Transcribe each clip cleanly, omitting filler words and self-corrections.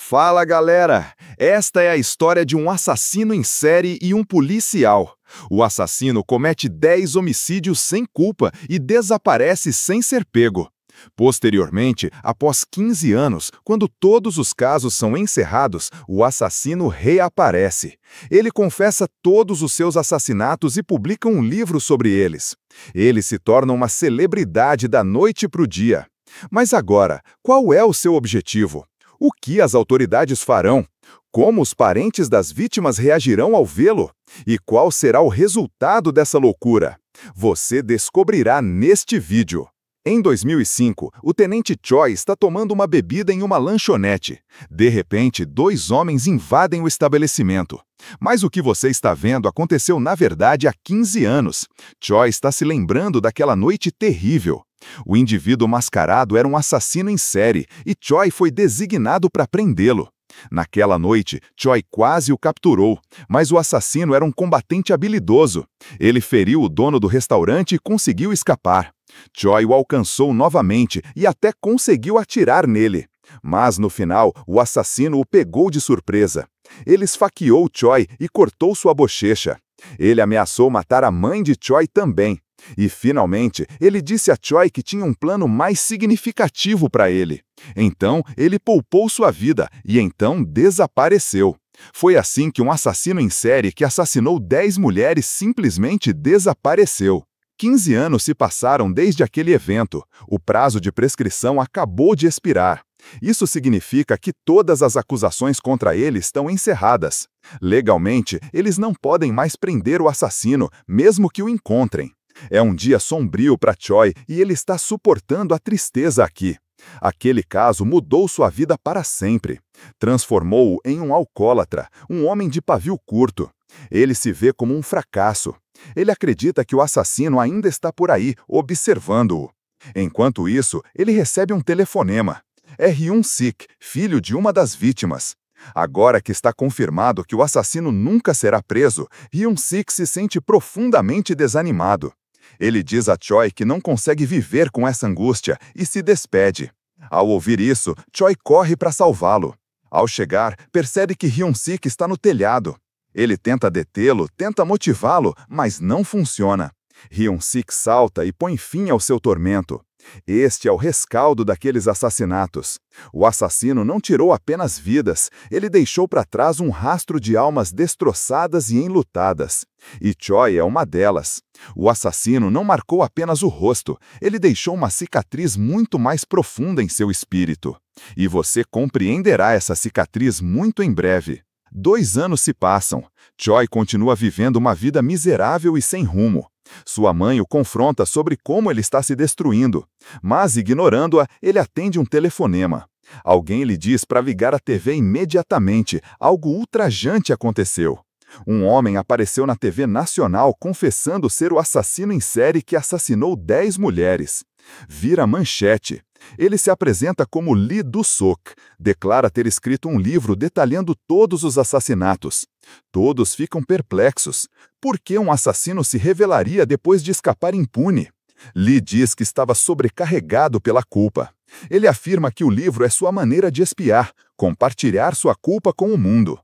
Fala, galera! Esta é a história de um assassino em série e um policial. O assassino comete 10 homicídios sem culpa e desaparece sem ser pego. Posteriormente, após 15 anos, quando todos os casos são encerrados, o assassino reaparece. Ele confessa todos os seus assassinatos e publica um livro sobre eles. Ele se torna uma celebridade da noite para o dia. Mas agora, qual é o seu objetivo? O que as autoridades farão? Como os parentes das vítimas reagirão ao vê-lo? E qual será o resultado dessa loucura? Você descobrirá neste vídeo. Em 2005, o tenente Choi está tomando uma bebida em uma lanchonete. De repente, 2 homens invadem o estabelecimento. Mas o que você está vendo aconteceu na verdade há 15 anos. Choi está se lembrando daquela noite terrível. O indivíduo mascarado era um assassino em série e Choi foi designado para prendê-lo. Naquela noite, Choi quase o capturou, mas o assassino era um combatente habilidoso. Ele feriu o dono do restaurante e conseguiu escapar. Choi o alcançou novamente e até conseguiu atirar nele. Mas no final, o assassino o pegou de surpresa. Ele esfaqueou Choi e cortou sua bochecha. Ele ameaçou matar a mãe de Choi também. E, finalmente, ele disse a Choi que tinha um plano mais significativo para ele. Então, ele poupou sua vida e então desapareceu. Foi assim que um assassino em série que assassinou 10 mulheres simplesmente desapareceu. 15 anos se passaram desde aquele evento. O prazo de prescrição acabou de expirar. Isso significa que todas as acusações contra ele estão encerradas. Legalmente, eles não podem mais prender o assassino, mesmo que o encontrem. É um dia sombrio para Choi e ele está suportando a tristeza aqui. Aquele caso mudou sua vida para sempre. Transformou-o em um alcoólatra, um homem de pavio curto. Ele se vê como um fracasso. Ele acredita que o assassino ainda está por aí, observando-o. Enquanto isso, ele recebe um telefonema. É Hyun-sik, filho de uma das vítimas. Agora que está confirmado que o assassino nunca será preso, Hyun-sik se sente profundamente desanimado. Ele diz a Choi que não consegue viver com essa angústia e se despede. Ao ouvir isso, Choi corre para salvá-lo. Ao chegar, percebe que Hyun-sik está no telhado. Ele tenta detê-lo, tenta motivá-lo, mas não funciona. Hyun-sik salta e põe fim ao seu tormento. Este é o rescaldo daqueles assassinatos. O assassino não tirou apenas vidas, ele deixou para trás um rastro de almas destroçadas e enlutadas. E Choi é uma delas. O assassino não marcou apenas o rosto, ele deixou uma cicatriz muito mais profunda em seu espírito. E você compreenderá essa cicatriz muito em breve. 2 anos se passam. Choi continua vivendo uma vida miserável e sem rumo. Sua mãe o confronta sobre como ele está se destruindo, mas, ignorando-a, ele atende um telefonema. Alguém lhe diz para ligar a TV imediatamente, algo ultrajante aconteceu. Um homem apareceu na TV nacional confessando ser o assassino em série que assassinou 10 mulheres. Vira manchete. Ele se apresenta como Lee Do-sok, declara ter escrito um livro detalhando todos os assassinatos. Todos ficam perplexos. Por que um assassino se revelaria depois de escapar impune? Lee diz que estava sobrecarregado pela culpa. Ele afirma que o livro é sua maneira de espiar, compartilhar sua culpa com o mundo.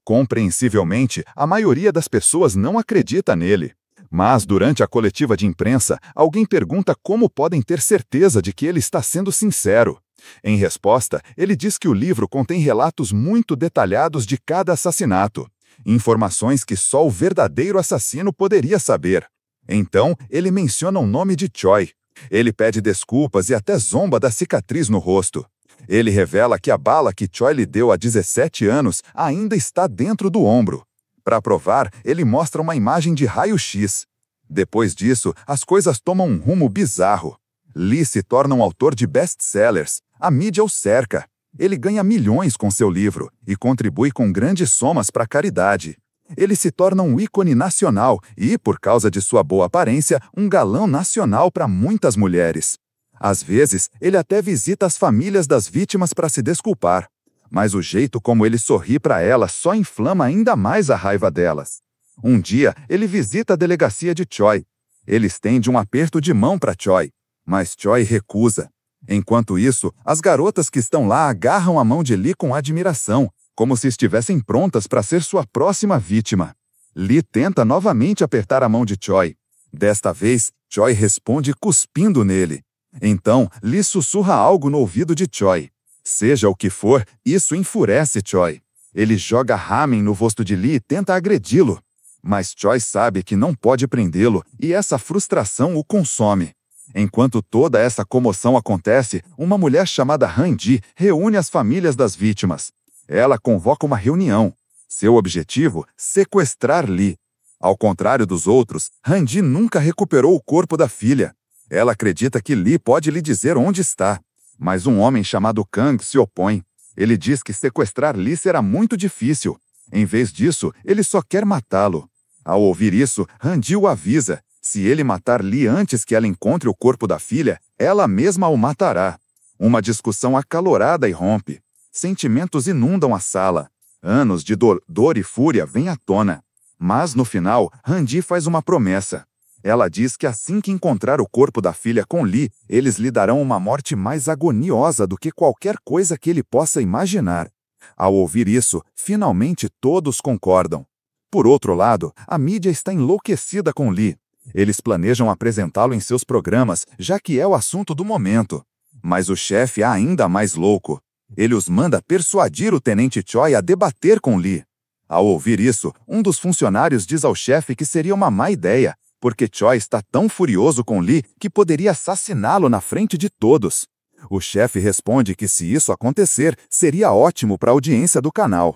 Compreensivelmente, a maioria das pessoas não acredita nele. Mas, durante a coletiva de imprensa, alguém pergunta como podem ter certeza de que ele está sendo sincero. Em resposta, ele diz que o livro contém relatos muito detalhados de cada assassinato. Informações que só o verdadeiro assassino poderia saber. Então, ele menciona o nome de Choi. Ele pede desculpas e até zomba da cicatriz no rosto. Ele revela que a bala que Choi lhe deu há 17 anos ainda está dentro do ombro. Para provar, ele mostra uma imagem de raio-x. Depois disso, as coisas tomam um rumo bizarro. Lee se torna um autor de best-sellers. A mídia o cerca. Ele ganha milhões com seu livro e contribui com grandes somas para a caridade. Ele se torna um ícone nacional e, por causa de sua boa aparência, um galã nacional para muitas mulheres. Às vezes, ele até visita as famílias das vítimas para se desculpar. Mas o jeito como ele sorri para elas só inflama ainda mais a raiva delas. Um dia, ele visita a delegacia de Choi. Ele estende um aperto de mão para Choi, mas Choi recusa. Enquanto isso, as garotas que estão lá agarram a mão de Lee com admiração, como se estivessem prontas para ser sua próxima vítima. Lee tenta novamente apertar a mão de Choi. Desta vez, Choi responde cuspindo nele. Então, Lee sussurra algo no ouvido de Choi. Seja o que for, isso enfurece Choi. Ele joga ramen no rosto de Lee e tenta agredi-lo. Mas Choi sabe que não pode prendê-lo e essa frustração o consome. Enquanto toda essa comoção acontece, uma mulher chamada Han-ji reúne as famílias das vítimas. Ela convoca uma reunião. Seu objetivo? Sequestrar Lee. Ao contrário dos outros, Han-ji nunca recuperou o corpo da filha. Ela acredita que Lee pode lhe dizer onde está. Mas um homem chamado Kang se opõe. Ele diz que sequestrar Lee será muito difícil. Em vez disso, ele só quer matá-lo. Ao ouvir isso, Han-ji o avisa. Se ele matar Lee antes que ela encontre o corpo da filha, ela mesma o matará. Uma discussão acalorada irrompe. Sentimentos inundam a sala. Anos de dor e fúria vêm à tona. Mas, no final, Han-ji faz uma promessa. Ela diz que assim que encontrar o corpo da filha com Lee, eles lhe darão uma morte mais agoniosa do que qualquer coisa que ele possa imaginar. Ao ouvir isso, finalmente todos concordam. Por outro lado, a mídia está enlouquecida com Lee. Eles planejam apresentá-lo em seus programas, já que é o assunto do momento. Mas o chefe é ainda mais louco. Ele os manda persuadir o tenente Choi a debater com Lee. Ao ouvir isso, um dos funcionários diz ao chefe que seria uma má ideia, porque Choi está tão furioso com Lee que poderia assassiná-lo na frente de todos. O chefe responde que se isso acontecer, seria ótimo para a audiência do canal.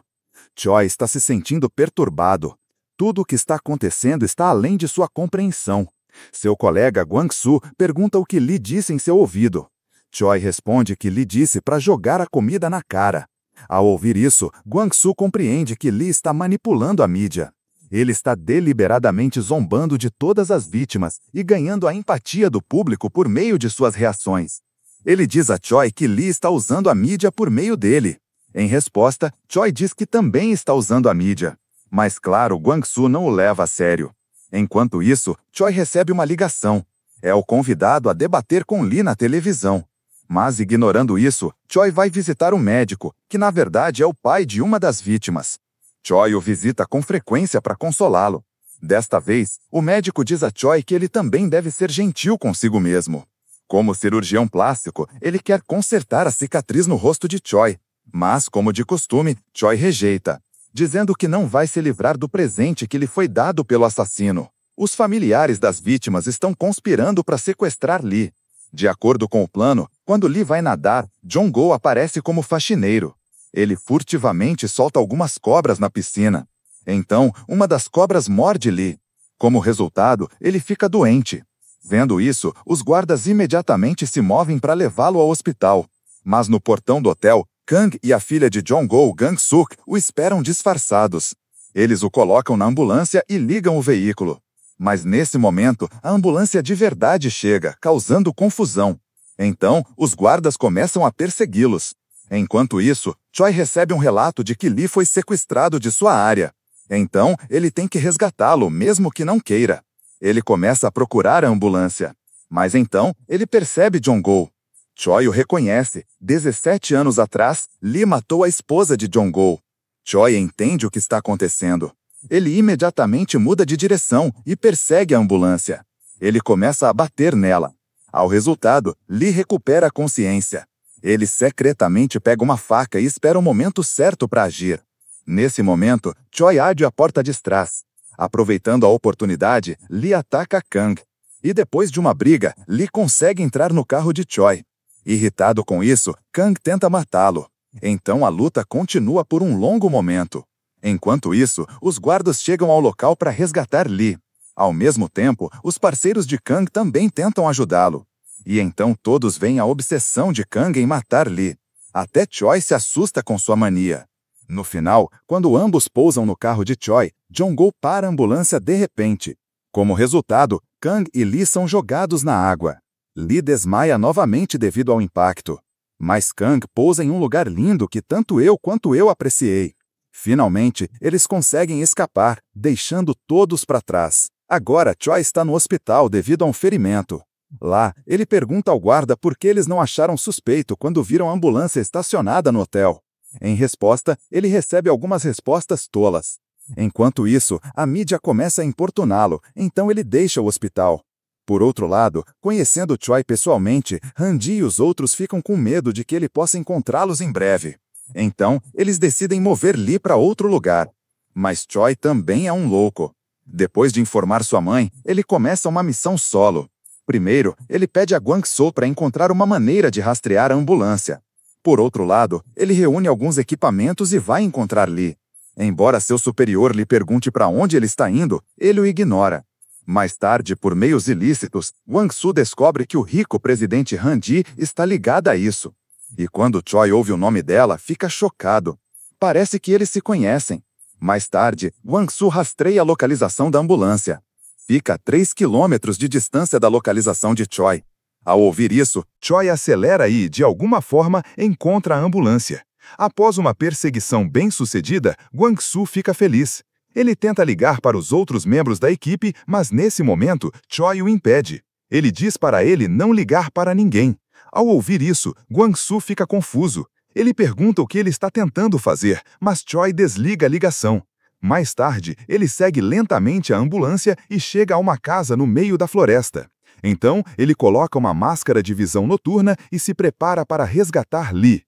Choi está se sentindo perturbado. Tudo o que está acontecendo está além de sua compreensão. Seu colega Gwang-soo pergunta o que Lee disse em seu ouvido. Choi responde que Lee disse para jogar a comida na cara. Ao ouvir isso, Gwang-soo compreende que Lee está manipulando a mídia. Ele está deliberadamente zombando de todas as vítimas e ganhando a empatia do público por meio de suas reações. Ele diz a Choi que Lee está usando a mídia por meio dele. Em resposta, Choi diz que também está usando a mídia. Mas claro, Gwang-soo não o leva a sério. Enquanto isso, Choi recebe uma ligação. É o convidado a debater com Lee na televisão. Mas ignorando isso, Choi vai visitar um médico, que na verdade é o pai de uma das vítimas. Choi o visita com frequência para consolá-lo. Desta vez, o médico diz a Choi que ele também deve ser gentil consigo mesmo. Como cirurgião plástico, ele quer consertar a cicatriz no rosto de Choi. Mas, como de costume, Choi rejeita, dizendo que não vai se livrar do presente que lhe foi dado pelo assassino. Os familiares das vítimas estão conspirando para sequestrar Lee. De acordo com o plano, quando Lee vai nadar, Jong-go aparece como faxineiro. Ele furtivamente solta algumas cobras na piscina. Então, uma das cobras morde Lee. Como resultado, ele fica doente. Vendo isso, os guardas imediatamente se movem para levá-lo ao hospital. Mas no portão do hotel, Kang e a filha de Jong-go, Gang-suk, o esperam disfarçados. Eles o colocam na ambulância e ligam o veículo. Mas nesse momento, a ambulância de verdade chega, causando confusão. Então, os guardas começam a persegui-los. Enquanto isso, Choi recebe um relato de que Lee foi sequestrado de sua área. Então, ele tem que resgatá-lo, mesmo que não queira. Ele começa a procurar a ambulância. Mas então, ele percebe Jong-go. Choi o reconhece. 17 anos atrás, Lee matou a esposa de Jong-go. Choi entende o que está acontecendo. Ele imediatamente muda de direção e persegue a ambulância. Ele começa a bater nela. Ao resultado, Lee recupera a consciência. Ele secretamente pega uma faca e espera o momento certo para agir. Nesse momento, Choi abre a porta de trás. Aproveitando a oportunidade, Lee ataca Kang. E depois de uma briga, Lee consegue entrar no carro de Choi. Irritado com isso, Kang tenta matá-lo. Então a luta continua por um longo momento. Enquanto isso, os guardas chegam ao local para resgatar Lee. Ao mesmo tempo, os parceiros de Kang também tentam ajudá-lo. E então todos veem a obsessão de Kang em matar Lee. Até Choi se assusta com sua mania. No final, quando ambos pousam no carro de Choi, Jong-go para a ambulância de repente. Como resultado, Kang e Lee são jogados na água. Lee desmaia novamente devido ao impacto. Mas Kang pousa em um lugar lindo que tanto eu quanto eu apreciei. Finalmente, eles conseguem escapar, deixando todos para trás. Agora, Choi está no hospital devido a um ferimento. Lá, ele pergunta ao guarda por que eles não acharam suspeito quando viram a ambulância estacionada no hotel. Em resposta, ele recebe algumas respostas tolas. Enquanto isso, a mídia começa a importuná-lo, então ele deixa o hospital. Por outro lado, conhecendo Choi pessoalmente, Randy e os outros ficam com medo de que ele possa encontrá-los em breve. Então, eles decidem mover Lee para outro lugar. Mas Choi também é um louco. Depois de informar sua mãe, ele começa uma missão solo. Primeiro, ele pede a Gwang-soo para encontrar uma maneira de rastrear a ambulância. Por outro lado, ele reúne alguns equipamentos e vai encontrar Lee. Embora seu superior lhe pergunte para onde ele está indo, ele o ignora. Mais tarde, por meios ilícitos, Gwang-soo descobre que o rico presidente Han-ji está ligado a isso. E quando Choi ouve o nome dela, fica chocado. Parece que eles se conhecem. Mais tarde, Gwang-soo rastreia a localização da ambulância. Fica a 3 quilômetros de distância da localização de Choi. Ao ouvir isso, Choi acelera e, de alguma forma, encontra a ambulância. Após uma perseguição bem-sucedida, Gwang-soo fica feliz. Ele tenta ligar para os outros membros da equipe, mas nesse momento, Choi o impede. Ele diz para ele não ligar para ninguém. Ao ouvir isso, Gwang-soo fica confuso. Ele pergunta o que ele está tentando fazer, mas Choi desliga a ligação. Mais tarde, ele segue lentamente a ambulância e chega a uma casa no meio da floresta. Então, ele coloca uma máscara de visão noturna e se prepara para resgatar Lee.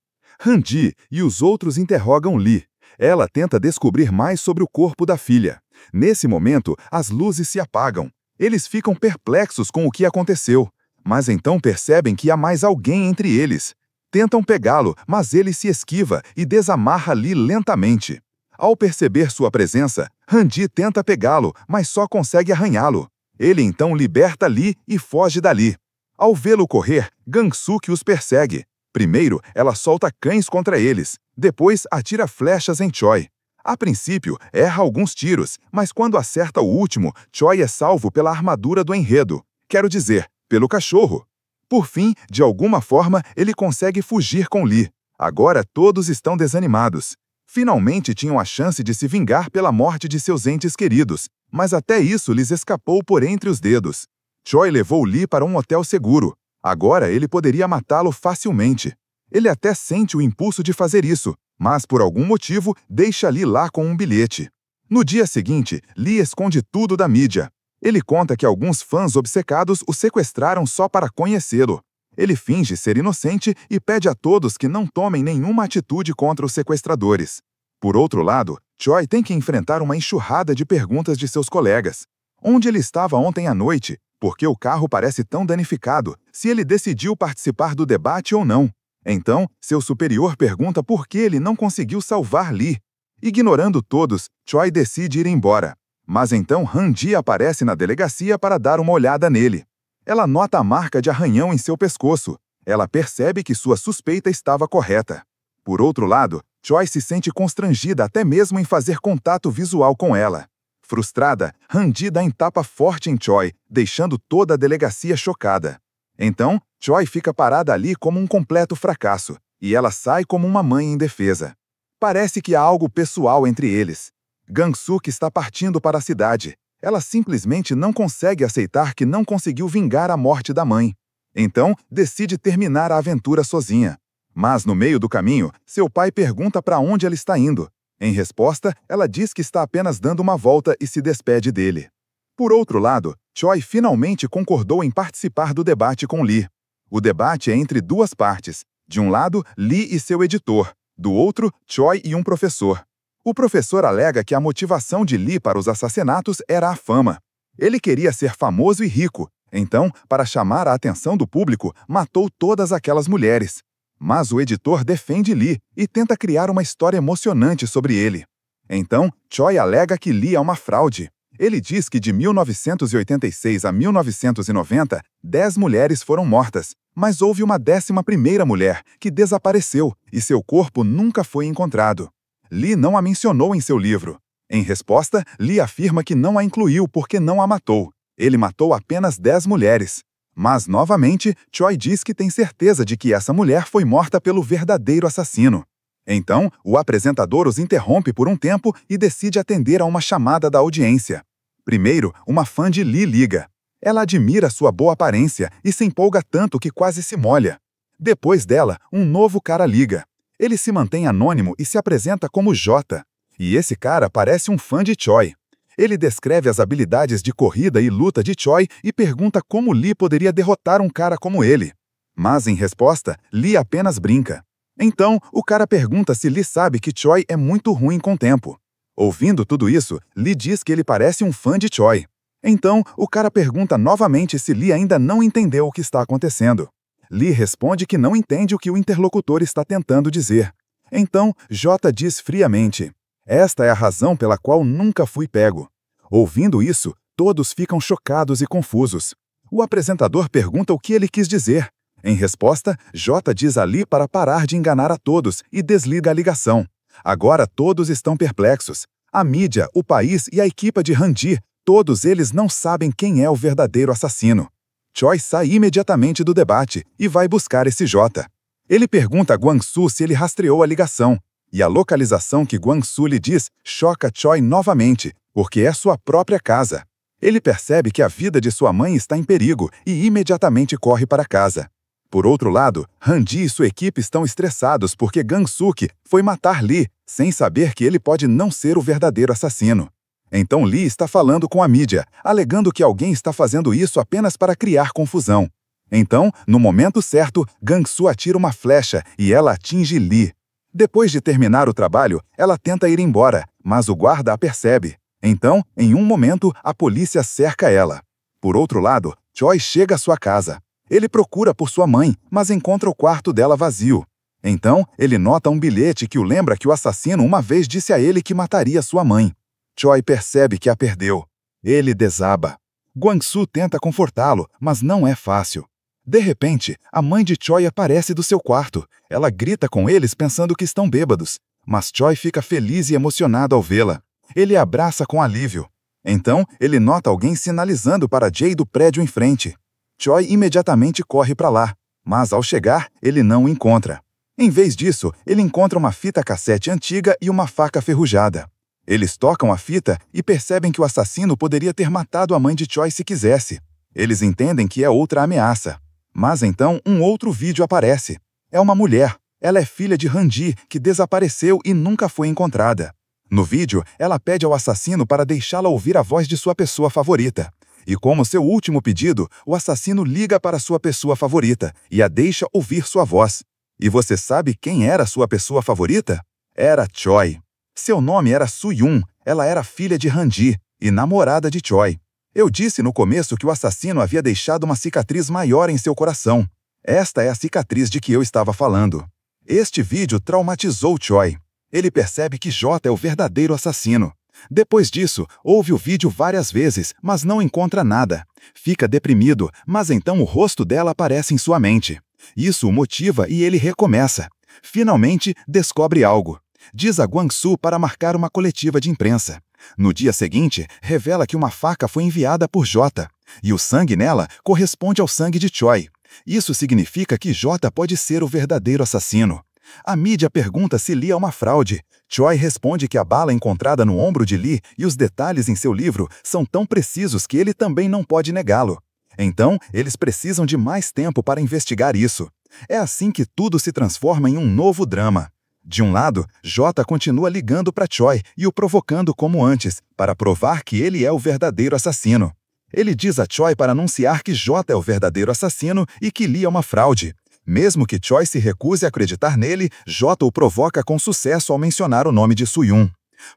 Han-ji e os outros interrogam Lee. Ela tenta descobrir mais sobre o corpo da filha. Nesse momento, as luzes se apagam. Eles ficam perplexos com o que aconteceu, mas então percebem que há mais alguém entre eles. Tentam pegá-lo, mas ele se esquiva e desamarra Lee lentamente. Ao perceber sua presença, Han-ji tenta pegá-lo, mas só consegue arranhá-lo. Ele então liberta Lee e foge dali. Ao vê-lo correr, Gang-suk os persegue. Primeiro, ela solta cães contra eles. Depois, atira flechas em Choi. A princípio, erra alguns tiros, mas quando acerta o último, Choi é salvo pela armadura do enredo. Quero dizer, pelo cachorro. Por fim, de alguma forma, ele consegue fugir com Lee. Agora todos estão desanimados. Finalmente tinham a chance de se vingar pela morte de seus entes queridos, mas até isso lhes escapou por entre os dedos. Choi levou Lee para um hotel seguro. Agora ele poderia matá-lo facilmente. Ele até sente o impulso de fazer isso, mas por algum motivo deixa Lee lá com um bilhete. No dia seguinte, Lee esconde tudo da mídia. Ele conta que alguns fãs obcecados o sequestraram só para conhecê-lo. Ele finge ser inocente e pede a todos que não tomem nenhuma atitude contra os sequestradores. Por outro lado, Choi tem que enfrentar uma enxurrada de perguntas de seus colegas. Onde ele estava ontem à noite? Por que o carro parece tão danificado? Se ele decidiu participar do debate ou não? Então, seu superior pergunta por que ele não conseguiu salvar Lee. Ignorando todos, Choi decide ir embora. Mas então Han-ji aparece na delegacia para dar uma olhada nele. Ela nota a marca de arranhão em seu pescoço. Ela percebe que sua suspeita estava correta. Por outro lado, Choi se sente constrangida até mesmo em fazer contato visual com ela. Frustrada, Han-ji dá um tapa forte em Choi, deixando toda a delegacia chocada. Então, Choi fica parada ali como um completo fracasso, e ela sai como uma mãe indefesa. Parece que há algo pessoal entre eles. Gang-suk está partindo para a cidade. Ela simplesmente não consegue aceitar que não conseguiu vingar a morte da mãe. Então, decide terminar a aventura sozinha. Mas, no meio do caminho, seu pai pergunta para onde ela está indo. Em resposta, ela diz que está apenas dando uma volta e se despede dele. Por outro lado, Choi finalmente concordou em participar do debate com Lee. O debate é entre duas partes. De um lado, Lee e seu editor. Do outro, Choi e um professor. O professor alega que a motivação de Lee para os assassinatos era a fama. Ele queria ser famoso e rico, então, para chamar a atenção do público, matou todas aquelas mulheres. Mas o editor defende Lee e tenta criar uma história emocionante sobre ele. Então, Choi alega que Lee é uma fraude. Ele diz que de 1986 a 1990, 10 mulheres foram mortas, mas houve uma 11ª mulher que desapareceu e seu corpo nunca foi encontrado. Lee não a mencionou em seu livro. Em resposta, Lee afirma que não a incluiu porque não a matou. Ele matou apenas 10 mulheres. Mas, novamente, Choi diz que tem certeza de que essa mulher foi morta pelo verdadeiro assassino. Então, o apresentador os interrompe por um tempo e decide atender a uma chamada da audiência. Primeiro, uma fã de Lee liga. Ela admira sua boa aparência e se empolga tanto que quase se molha. Depois dela, um novo cara liga. Ele se mantém anônimo e se apresenta como Jota. E esse cara parece um fã de Choi. Ele descreve as habilidades de corrida e luta de Choi e pergunta como Lee poderia derrotar um cara como ele. Mas, em resposta, Lee apenas brinca. Então, o cara pergunta se Lee sabe que Choi é muito ruim com o tempo. Ouvindo tudo isso, Lee diz que ele parece um fã de Choi. Então, o cara pergunta novamente se Lee ainda não entendeu o que está acontecendo. Lee responde que não entende o que o interlocutor está tentando dizer. Então, Jota diz friamente: "Esta é a razão pela qual nunca fui pego." Ouvindo isso, todos ficam chocados e confusos. O apresentador pergunta o que ele quis dizer. Em resposta, Jota diz a Lee para parar de enganar a todos e desliga a ligação. Agora todos estão perplexos. A mídia, o país e a equipe de Randy, todos eles não sabem quem é o verdadeiro assassino. Choi sai imediatamente do debate e vai buscar esse Jota. Ele pergunta a Gwang-soo se ele rastreou a ligação, e a localização que Gwang-soo lhe diz choca Choi novamente, porque é sua própria casa. Ele percebe que a vida de sua mãe está em perigo e imediatamente corre para casa. Por outro lado, Randy e sua equipe estão estressados porque Gang-suk foi matar Lee, sem saber que ele pode não ser o verdadeiro assassino. Então Lee está falando com a mídia, alegando que alguém está fazendo isso apenas para criar confusão. Então, no momento certo, Gang-soo atira uma flecha e ela atinge Lee. Depois de terminar o trabalho, ela tenta ir embora, mas o guarda a percebe. Então, em um momento, a polícia cerca ela. Por outro lado, Choi chega à sua casa. Ele procura por sua mãe, mas encontra o quarto dela vazio. Então, ele nota um bilhete que o lembra que o assassino uma vez disse a ele que mataria sua mãe. Choi percebe que a perdeu. Ele desaba. Gwang-soo tenta confortá-lo, mas não é fácil. De repente, a mãe de Choi aparece do seu quarto. Ela grita com eles pensando que estão bêbados, mas Choi fica feliz e emocionado ao vê-la. Ele a abraça com alívio. Então, ele nota alguém sinalizando para Jae do prédio em frente. Choi imediatamente corre para lá, mas ao chegar, ele não o encontra. Em vez disso, ele encontra uma fita cassete antiga e uma faca ferrujada. Eles tocam a fita e percebem que o assassino poderia ter matado a mãe de Choi se quisesse. Eles entendem que é outra ameaça. Mas então um outro vídeo aparece. É uma mulher. Ela é filha de Randy, que desapareceu e nunca foi encontrada. No vídeo, ela pede ao assassino para deixá-la ouvir a voz de sua pessoa favorita. E como seu último pedido, o assassino liga para sua pessoa favorita e a deixa ouvir sua voz. E você sabe quem era sua pessoa favorita? Era Choi. Seu nome era Soo-yoon, ela era filha de Randy e namorada de Choi. Eu disse no começo que o assassino havia deixado uma cicatriz maior em seu coração. Esta é a cicatriz de que eu estava falando. Este vídeo traumatizou Choi. Ele percebe que Jota é o verdadeiro assassino. Depois disso, ouve o vídeo várias vezes, mas não encontra nada. Fica deprimido, mas então o rosto dela aparece em sua mente. Isso o motiva e ele recomeça. Finalmente, descobre algo. Diz a Gwang-soo para marcar uma coletiva de imprensa. No dia seguinte, revela que uma faca foi enviada por Jota, e o sangue nela corresponde ao sangue de Choi. Isso significa que Jota pode ser o verdadeiro assassino. A mídia pergunta se Lee é uma fraude. Choi responde que a bala encontrada no ombro de Lee e os detalhes em seu livro são tão precisos que ele também não pode negá-lo. Então, eles precisam de mais tempo para investigar isso. É assim que tudo se transforma em um novo drama. De um lado, Jota continua ligando para Choi e o provocando como antes, para provar que ele é o verdadeiro assassino. Ele diz a Choi para anunciar que Jota é o verdadeiro assassino e que Lee é uma fraude. Mesmo que Choi se recuse a acreditar nele, Jota o provoca com sucesso ao mencionar o nome de Soo-yoon.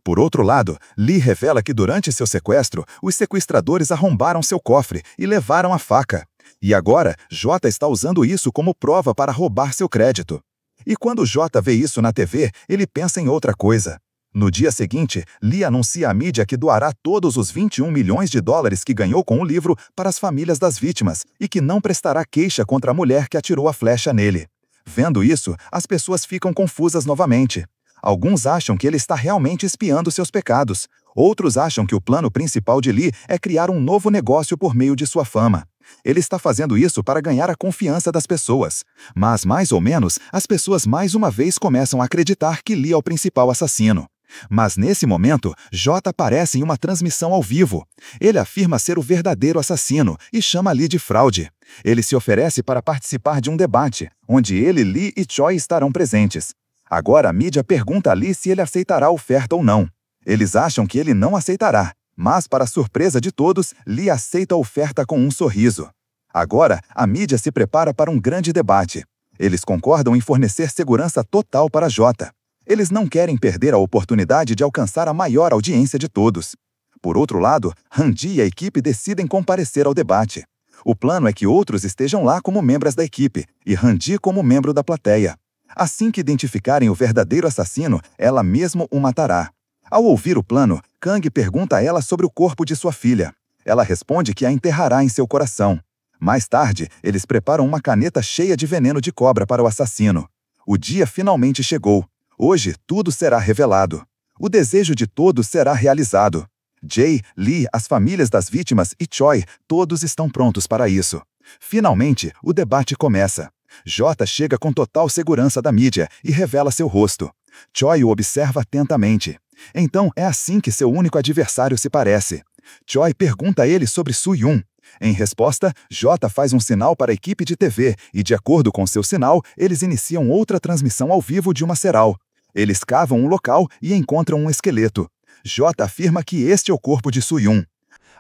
Por outro lado, Lee revela que durante seu sequestro, os sequestradores arrombaram seu cofre e levaram a faca. E agora, Jota está usando isso como prova para roubar seu crédito. E quando Jota vê isso na TV, ele pensa em outra coisa. No dia seguinte, Lee anuncia à mídia que doará todos os 21 milhões de dólares que ganhou com o livro para as famílias das vítimas e que não prestará queixa contra a mulher que atirou a flecha nele. Vendo isso, as pessoas ficam confusas novamente. Alguns acham que ele está realmente espiando seus pecados. Outros acham que o plano principal de Lee é criar um novo negócio por meio de sua fama. Ele está fazendo isso para ganhar a confiança das pessoas. Mas, mais ou menos, as pessoas mais uma vez começam a acreditar que Lee é o principal assassino. Mas nesse momento, J aparece em uma transmissão ao vivo. Ele afirma ser o verdadeiro assassino e chama Lee de fraude. Ele se oferece para participar de um debate, onde ele, Lee e Choi estarão presentes. Agora a mídia pergunta a Lee se ele aceitará a oferta ou não. Eles acham que ele não aceitará, mas para surpresa de todos, Lee aceita a oferta com um sorriso. Agora, a mídia se prepara para um grande debate. Eles concordam em fornecer segurança total para J. Eles não querem perder a oportunidade de alcançar a maior audiência de todos. Por outro lado, Han-ji e a equipe decidem comparecer ao debate. O plano é que outros estejam lá como membros da equipe e Han-ji como membro da plateia. Assim que identificarem o verdadeiro assassino, ela mesmo o matará. Ao ouvir o plano, Kang pergunta a ela sobre o corpo de sua filha. Ela responde que a enterrará em seu coração. Mais tarde, eles preparam uma caneta cheia de veneno de cobra para o assassino. O dia finalmente chegou. Hoje, tudo será revelado. O desejo de todos será realizado. Jae, Lee, as famílias das vítimas e Choi, todos estão prontos para isso. Finalmente, o debate começa. J chega com total segurança da mídia e revela seu rosto. Choi o observa atentamente. Então, é assim que seu único adversário se parece. Choi pergunta a ele sobre Soo-yoon. Em resposta, J faz um sinal para a equipe de TV e, de acordo com seu sinal, eles iniciam outra transmissão ao vivo de uma seral. Eles cavam um local e encontram um esqueleto. J afirma que este é o corpo de Soo-yoon.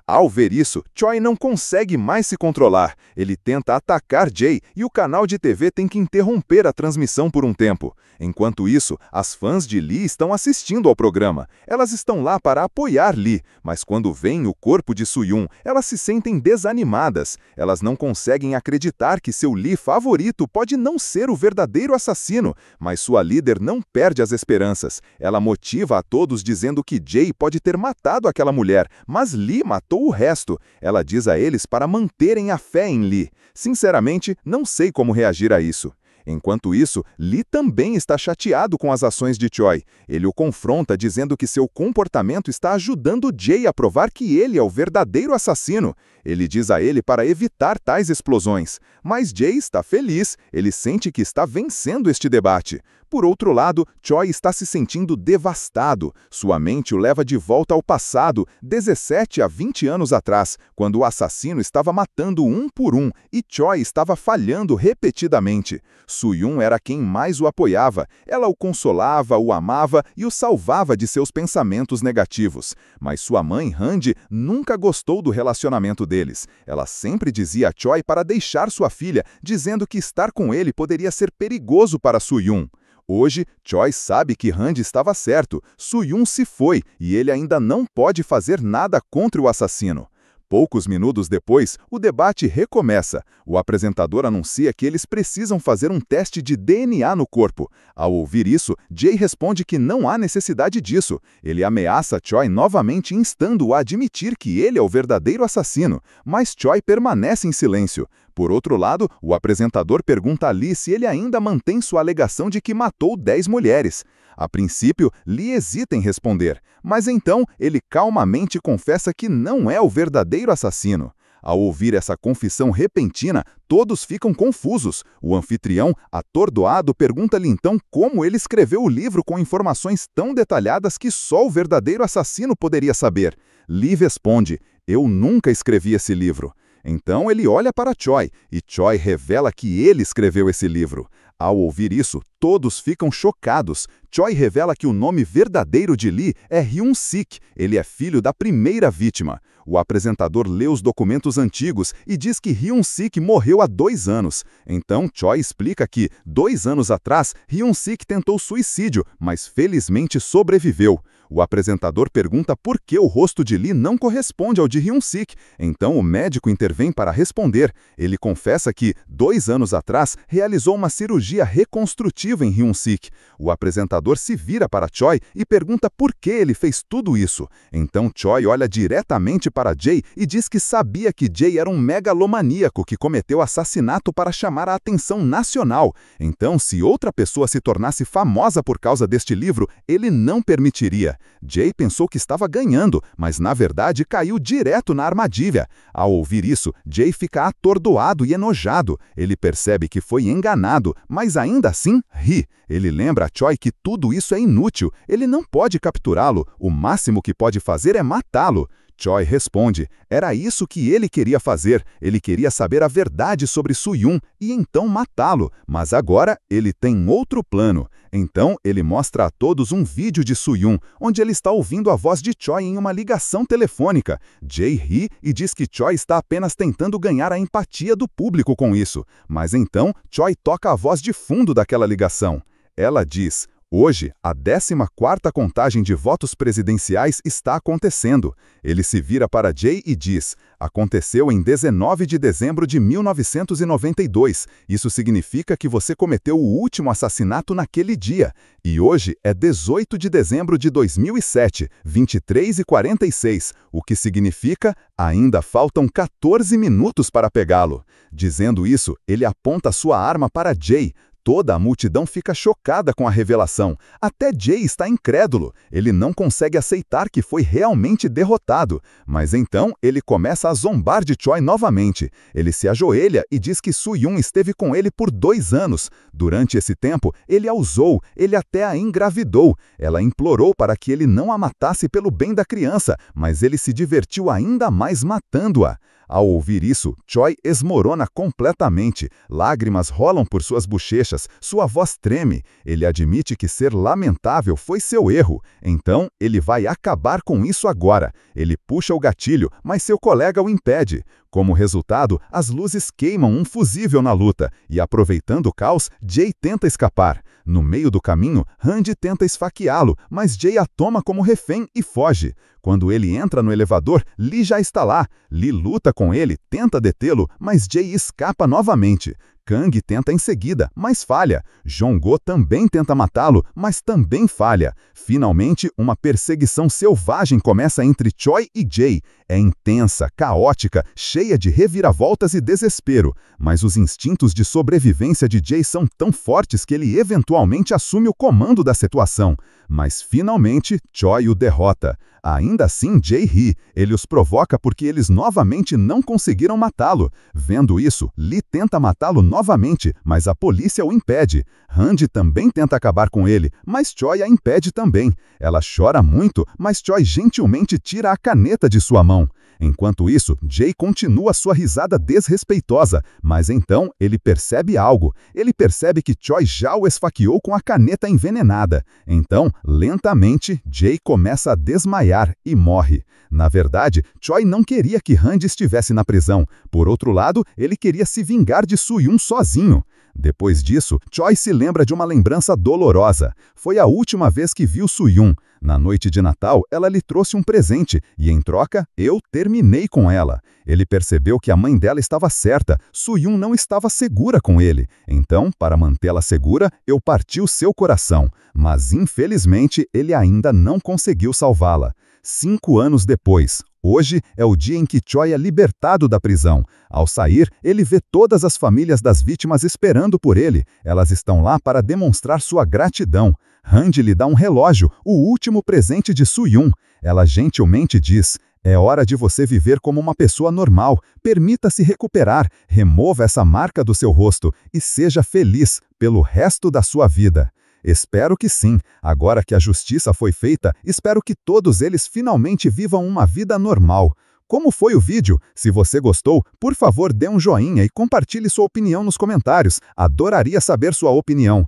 Ao ver isso, Choi não consegue mais se controlar. Ele tenta atacar Jae e o canal de TV tem que interromper a transmissão por um tempo. Enquanto isso, as fãs de Lee estão assistindo ao programa. Elas estão lá para apoiar Lee, mas quando veem o corpo de Soo-yoon, elas se sentem desanimadas. Elas não conseguem acreditar que seu Lee favorito pode não ser o verdadeiro assassino, mas sua líder não perde as esperanças. Ela motiva a todos dizendo que Jae pode ter matado aquela mulher, mas Lee matou o resto. Ela diz a eles para manterem a fé em Lee. Sinceramente, não sei como reagir a isso. Enquanto isso, Lee também está chateado com as ações de Choi. Ele o confronta dizendo que seu comportamento está ajudando Jae a provar que ele é o verdadeiro assassino. Ele diz a ele para evitar tais explosões. Mas Jae está feliz, ele sente que está vencendo este debate. Por outro lado, Choi está se sentindo devastado. Sua mente o leva de volta ao passado, 17 a 20 anos atrás, quando o assassino estava matando um por um e Choi estava falhando repetidamente. Soo-yoon era quem mais o apoiava. Ela o consolava, o amava e o salvava de seus pensamentos negativos. Mas sua mãe, Han-ji, nunca gostou do relacionamento deles. Ela sempre dizia a Choi para deixar sua filha, dizendo que estar com ele poderia ser perigoso para Soo-yoon. Hoje, Choi sabe que Han-ji estava certo. Soo-yoon se foi e ele ainda não pode fazer nada contra o assassino. Poucos minutos depois, o debate recomeça. O apresentador anuncia que eles precisam fazer um teste de DNA no corpo. Ao ouvir isso, Jae responde que não há necessidade disso. Ele ameaça Choi novamente, instando-o a admitir que ele é o verdadeiro assassino, mas Choi permanece em silêncio. Por outro lado, o apresentador pergunta a Lee se ele ainda mantém sua alegação de que matou 10 mulheres. A princípio, Lee hesita em responder, mas então ele calmamente confessa que não é o verdadeiro assassino. Ao ouvir essa confissão repentina, todos ficam confusos. O anfitrião, atordoado, pergunta-lhe então como ele escreveu o livro com informações tão detalhadas que só o verdadeiro assassino poderia saber. Lee responde: "Eu nunca escrevi esse livro." Então ele olha para Choi, e Choi revela que ele escreveu esse livro. Ao ouvir isso, todos ficam chocados. Choi revela que o nome verdadeiro de Lee é Hyun-sik. Ele é filho da primeira vítima. O apresentador lê os documentos antigos e diz que Hyun-sik morreu há 2 anos. Então Choi explica que, 2 anos atrás, Hyun-sik tentou suicídio, mas felizmente sobreviveu. O apresentador pergunta por que o rosto de Lee não corresponde ao de Hyun-sik. Então o médico intervém para responder. Ele confessa que, 2 anos atrás, realizou uma cirurgia reconstrutiva em Hyun-sik. O apresentador se vira para Choi e pergunta por que ele fez tudo isso. Então Choi olha diretamente para Jae e diz que sabia que Jae era um megalomaníaco que cometeu assassinato para chamar a atenção nacional. Então, se outra pessoa se tornasse famosa por causa deste livro, ele não permitiria. Jay pensou que estava ganhando, mas na verdade caiu direto na armadilha. Ao ouvir isso, Jay fica atordoado e enojado. Ele percebe que foi enganado, mas ainda assim ri. Ele lembra a Choi que tudo isso é inútil. Ele não pode capturá-lo. O máximo que pode fazer é matá-lo. Choi responde, era isso que ele queria fazer, ele queria saber a verdade sobre Soo-yoon e então matá-lo, mas agora ele tem outro plano. Então ele mostra a todos um vídeo de Soo-yoon, onde ele está ouvindo a voz de Choi em uma ligação telefônica. Jay ri e diz que Choi está apenas tentando ganhar a empatia do público com isso, mas então Choi toca a voz de fundo daquela ligação. Ela diz, hoje, a 14ª contagem de votos presidenciais está acontecendo. Ele se vira para Jay e diz, aconteceu em 19 de dezembro de 1992. Isso significa que você cometeu o último assassinato naquele dia. E hoje é 18 de dezembro de 2007, 23h46, o que significa ainda faltam 14 minutos para pegá-lo. Dizendo isso, ele aponta sua arma para Jay. Toda a multidão fica chocada com a revelação. Até Jay está incrédulo. Ele não consegue aceitar que foi realmente derrotado. Mas então ele começa a zombar de Choi novamente. Ele se ajoelha e diz que Soo-yoon esteve com ele por 2 anos. Durante esse tempo, ele a usou, ele até a engravidou. Ela implorou para que ele não a matasse pelo bem da criança, mas ele se divertiu ainda mais matando-a. Ao ouvir isso, Choi esmorona completamente. Lágrimas rolam por suas bochechas, sua voz treme. Ele admite que ser lamentável foi seu erro. Então, ele vai acabar com isso agora. Ele puxa o gatilho, mas seu colega o impede. Como resultado, as luzes queimam um fusível na luta, e aproveitando o caos, Jay tenta escapar. No meio do caminho, Randy tenta esfaqueá-lo, mas Jay a toma como refém e foge. Quando ele entra no elevador, Lee já está lá. Lee luta com ele, tenta detê-lo, mas Jay escapa novamente. Kang tenta em seguida, mas falha. Jong-go também tenta matá-lo, mas também falha. Finalmente, uma perseguição selvagem começa entre Choi e Jay. É intensa, caótica, cheia de reviravoltas e desespero. Mas os instintos de sobrevivência de Jay são tão fortes que ele eventualmente assume o comando da situação. Mas finalmente, Choi o derrota. Ainda assim, Jay ri. Ele os provoca porque eles novamente não conseguiram matá-lo. Vendo isso, Lee tenta matá-lo novamente, mas a polícia o impede. Randy também tenta acabar com ele, mas Choi a impede também. Ela chora muito, mas Choi gentilmente tira a caneta de sua mão. Enquanto isso, Jay continua sua risada desrespeitosa, mas então ele percebe algo. Ele percebe que Choi já o esfaqueou com a caneta envenenada. Então, lentamente, Jay começa a desmaiar e morre. Na verdade, Choi não queria que Randy estivesse na prisão. Por outro lado, ele queria se vingar de Soo-yoon sozinho. Depois disso, Choi se lembra de uma lembrança dolorosa. Foi a última vez que viu Soo-yoon. Na noite de Natal, ela lhe trouxe um presente e, em troca, eu terminei com ela. Ele percebeu que a mãe dela estava certa, Soo-yoon não estava segura com ele. Então, para mantê-la segura, eu parti o seu coração. Mas, infelizmente, ele ainda não conseguiu salvá-la. 5 anos depois, hoje é o dia em que Choi é libertado da prisão. Ao sair, ele vê todas as famílias das vítimas esperando por ele. Elas estão lá para demonstrar sua gratidão. Randy lhe dá um relógio, o último presente de Soo-yoon. Ela gentilmente diz, é hora de você viver como uma pessoa normal. Permita-se recuperar, remova essa marca do seu rosto e seja feliz pelo resto da sua vida. Espero que sim. Agora que a justiça foi feita, espero que todos eles finalmente vivam uma vida normal. Como foi o vídeo? Se você gostou, por favor dê um joinha e compartilhe sua opinião nos comentários. Adoraria saber sua opinião.